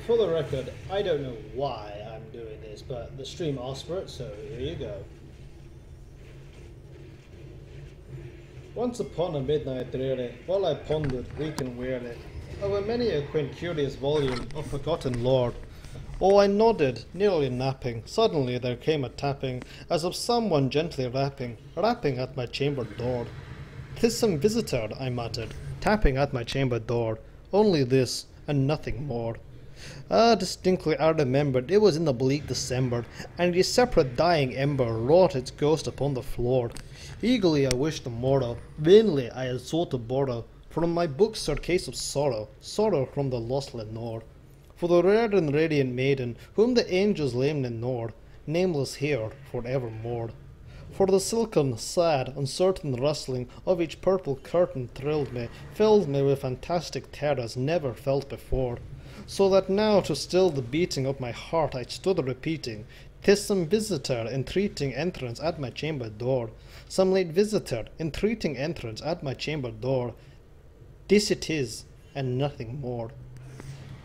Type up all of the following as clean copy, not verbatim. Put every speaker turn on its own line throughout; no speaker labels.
For the record, I don't know why I'm doing this, but the stream asked for it, so here you go. Once upon a midnight dreary, while I pondered, weak and weary, over many a quaint curious volume of forgotten lore, I nodded, nearly napping. Suddenly there came a tapping, as of someone gently rapping at my chamber door. "'Tis some visitor," I muttered, tapping at my chamber door. Only this, and nothing more. Distinctly I remembered it was in the bleak December, and a separate dying ember wrought its ghost upon the floor. Eagerly I wished the morrow, vainly I had sought to borrow from my books her case of sorrow, sorrow from the lost Lenore. For the rare and radiant maiden, whom the angels lame ignore, nameless here for evermore. For the silken, sad, uncertain rustling of each purple curtain thrilled me, filled me with fantastic terrors never felt before. So that now to still the beating of my heart I stood repeating, "'Tis some visitor entreating entrance at my chamber door, some late visitor entreating entrance at my chamber door. This it is, and nothing more."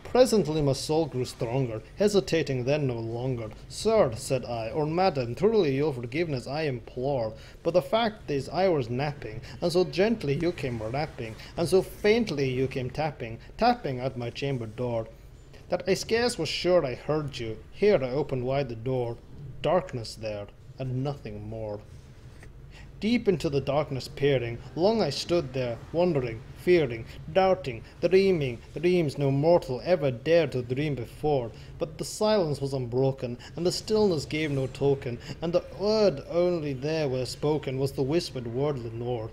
Presently my soul grew stronger, hesitating then no longer. "Sir," said I, "or madam, truly your forgiveness I implore, but the fact is I was napping, and so gently you came rapping, and so faintly you came tapping, tapping at my chamber door, that I scarce was sure I heard you. Here I opened wide the door. Darkness there, and nothing more." Deep into the darkness peering, long I stood there, wondering, fearing, doubting, dreaming dreams no mortal ever dared to dream before. But the silence was unbroken, and the stillness gave no token, and the word only there was spoken was the whispered word Lenore.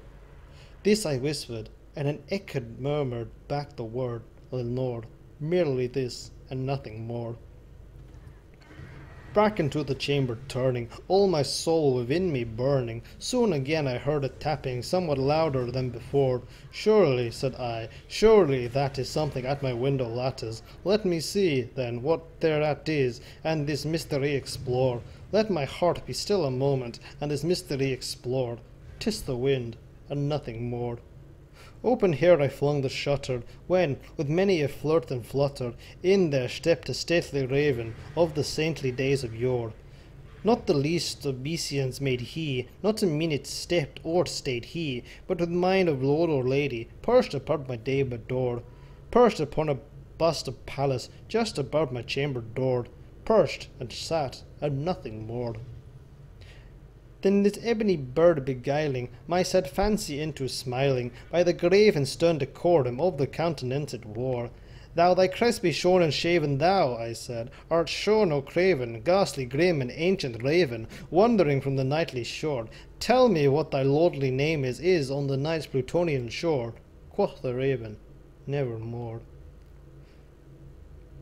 This I whispered, and an echo murmured back the word Lenore. Merely this, and nothing more. Back into the chamber turning, all my soul within me burning, soon again I heard a tapping, somewhat louder than before. "Surely," said I, "surely that is something at my window lattice. Let me see, then, what thereat is, and this mystery explore. Let my heart be still a moment, and this mystery explore. 'Tis the wind, and nothing more." Open here I flung the shutter, when, with many a flirt and flutter, in there stepped a stately raven of the saintly days of yore. Not the least obeisance made he, not a minute stepped or stayed he, but with mind of lord or lady, perched upon my chamber door, perched upon a bust of Pallas just above my chamber door, perched and sat, and nothing more. Then this ebony bird beguiling my sad fancy into smiling, by the grave and stern decorum of the countenance it wore. "Thou thy crest be shorn and shaven, thou," I said, "art shorn or craven, ghastly grim and ancient raven, wandering from the nightly shore. Tell me what thy lordly name is on the night's Plutonian shore." Quoth the raven, "Nevermore."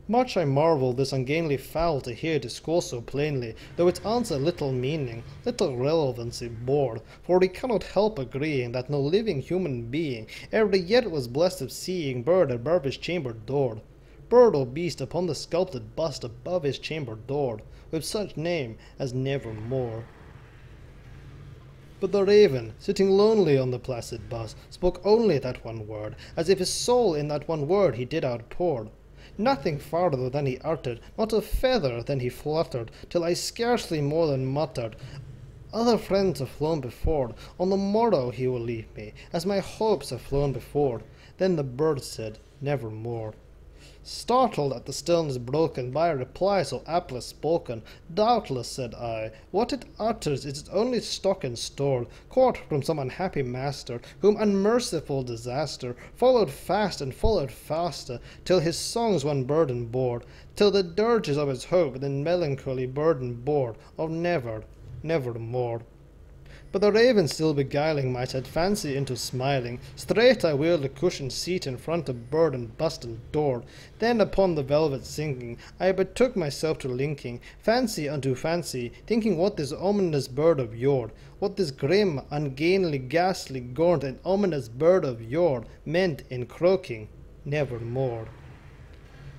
Much I marvel this ungainly fowl to hear discourse so plainly, though its answer little meaning, little relevancy bore, for we cannot help agreeing that no living human being ever yet was blessed of seeing bird above his chamber door, bird or beast upon the sculpted bust above his chamber door, with such name as Nevermore. But the raven, sitting lonely on the placid bust, spoke only that one word, as if his soul in that one word he did outpour. Nothing farther than he uttered, not a feather than he fluttered, till I scarcely more than muttered, "Other friends have flown before, on the morrow he will leave me, as my hopes have flown before." Then the bird said, "Nevermore." Startled at the stillness broken by a reply so aptly spoken, "Doubtless," said I, "what it utters is its only stock and store, caught from some unhappy master, whom unmerciful disaster followed fast and followed faster, till his songs one burden bore, till the dirges of his hope the melancholy burden bore of never, nevermore." But the raven still beguiling my sad fancy into smiling, straight I wheeled a cushioned seat in front of bird and bust and door. Then upon the velvet sinking, I betook myself to linking fancy unto fancy, thinking what this ominous bird of yore, what this grim, ungainly, ghastly, gaunt, and ominous bird of yore meant in croaking, "Nevermore."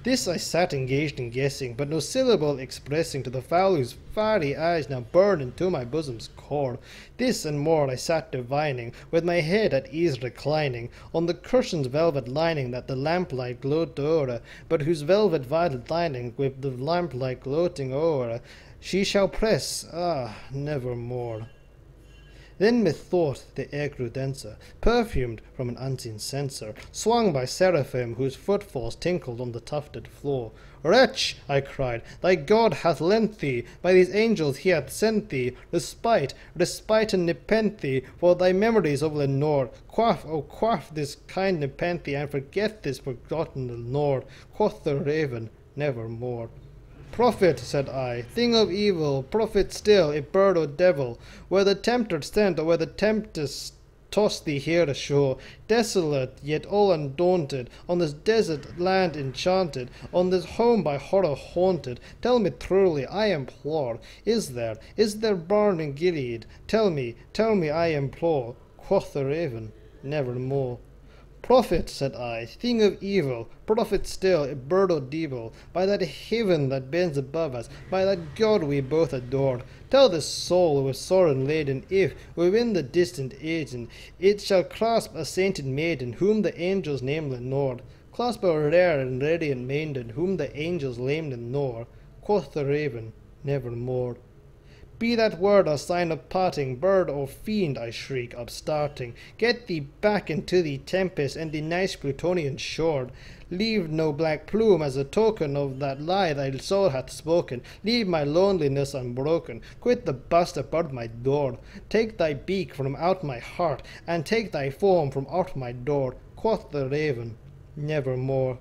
This I sat engaged in guessing, but no syllable expressing to the fowl whose fiery eyes now burned into my bosom's core. This and more I sat divining, with my head at ease reclining, on the cushion's velvet lining that the lamplight glowed o'er, but whose velvet violet lining with the lamplight gloating o'er, she shall press, nevermore. Then methought the air grew denser, perfumed from an unseen censer, swung by seraphim whose footfalls tinkled on the tufted floor. Wretch, I cried, thy God hath lent thee, by these angels he hath sent thee, respite and nepenthe, for thy memories of Lenore. Quaff, oh quaff this kind nepenthe, and forget this forgotten Lenore, quoth the raven, nevermore. Prophet, said I, thing of evil, prophet still, a bird or devil, where the tempter sent, or where the tempest tossed thee here ashore, desolate, yet all undaunted, on this desert land enchanted, on this home by horror haunted, tell me truly, I implore, is there barn in Gilead? Tell me, I implore, quoth the raven, nevermore. Prophet, said I, thing of evil, prophet still, a bird or devil, by that heaven that bends above us, by that God we both adore, tell this soul with sorrow laden, if, within the distant aeon, it shall clasp a sainted maiden, whom the angels name Lenore, clasp a rare and radiant maiden, whom the angels name Lenore, quoth the raven, nevermore. Be that word a sign of parting, bird or fiend, I shriek, upstarting. Get thee back into the tempest and the nice Plutonian shore. Leave no black plume as a token of that lie thy soul hath spoken. Leave my loneliness unbroken. Quit the bust above my door. Take thy beak from out my heart, and take thy form from out my door. Quoth the raven, nevermore.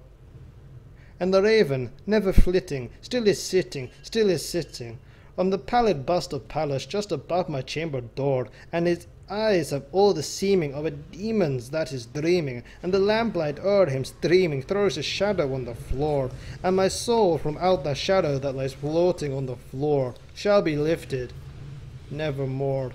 And the raven, never flitting, still is sitting, on the pallid bust of Pallas just above my chamber door, and his eyes have all the seeming of a demon's that is dreaming, and the lamplight o'er him streaming throws a shadow on the floor, and my soul from out the shadow that lies floating on the floor shall be lifted nevermore.